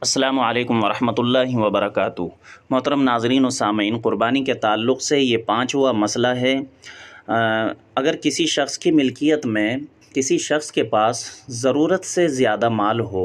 السلام علیکم ورحمۃ اللہ وبرکاتہ۔ محترم ناظرین و سامعین، قربانی کے تعلق سے یہ پانچواں مسئلہ ہے۔ اگر کسی شخص کی ملکیت میں کسی شخص کے پاس ضرورت سے زیادہ مال ہو،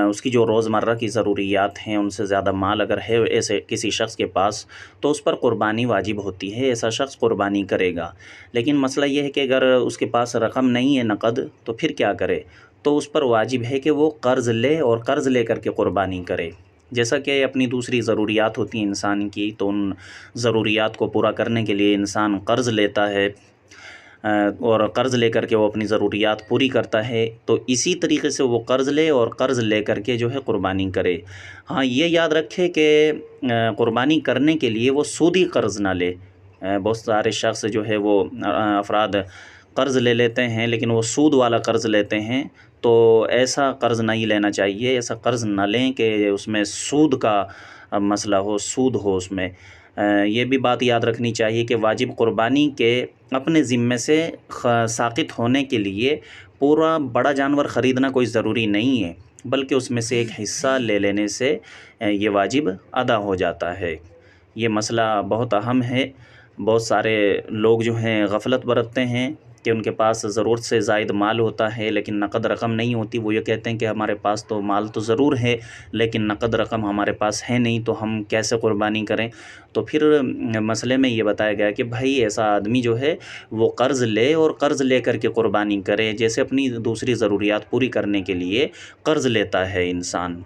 اس کی جو روزمرہ کی ضروریات ہیں ان سے زیادہ مال اگر ہے ایسے کسی شخص کے پاس، تو اس پر قربانی واجب ہوتی ہے، ایسا شخص قربانی کرے گا۔ لیکن مسئلہ یہ ہے کہ اگر اس کے پاس رقم نہیں ہے نقد، تو پھر کیا کرے؟ تو اس پر واجب ہے کہ وہ قرض لے اور قرض لے کر کے قربانی کرے۔ جیسا کہ اپنی دوسری ضروریات ہوتی ہیں انسان کی، تو ان ضروریات کو پورا کرنے کے لیے انسان قرض لیتا ہے اور قرض لے کر کے وہ اپنی ضروریات پوری کرتا ہے، تو اسی طریقے سے وہ قرض لے اور قرض لے کر کے جو ہے قربانی کرے۔ ہاں، یہ یاد رکھے کہ قربانی کرنے کے لیے وہ سودی قرض نہ لے۔ بہت سارے شخص جو ہے وہ افراد قرض لے لیتے ہیں لیکن وہ سود والا قرض لیتے ہیں، تو ایسا قرض نہیں لینا چاہیے، ایسا قرض نہ لیں کہ اس میں سود کا مسئلہ ہو، سود ہو اس میں۔ یہ بھی بات یاد رکھنی چاہیے کہ واجب قربانی کے اپنے ذمے سے ساقط ہونے کے لیے پورا بڑا جانور خریدنا کوئی ضروری نہیں ہے، بلکہ اس میں سے ایک حصہ لے لینے سے یہ واجب ادا ہو جاتا ہے۔ یہ مسئلہ بہت اہم ہے۔ بہت سارے لوگ جو ہیں غفلت برتتے ہیں کہ ان کے پاس ضرورت سے زائد مال ہوتا ہے لیکن نقد رقم نہیں ہوتی۔ وہ یہ کہتے ہیں کہ ہمارے پاس تو مال تو ضرور ہے لیکن نقد رقم ہمارے پاس ہے نہیں، تو ہم کیسے قربانی کریں؟ تو پھر مسئلے میں یہ بتایا گیا کہ بھائی ایسا آدمی جو ہے وہ قرض لے اور قرض لے کر کے قربانی کرے، جیسے اپنی دوسری ضروریات پوری کرنے کے لیے قرض لیتا ہے انسان۔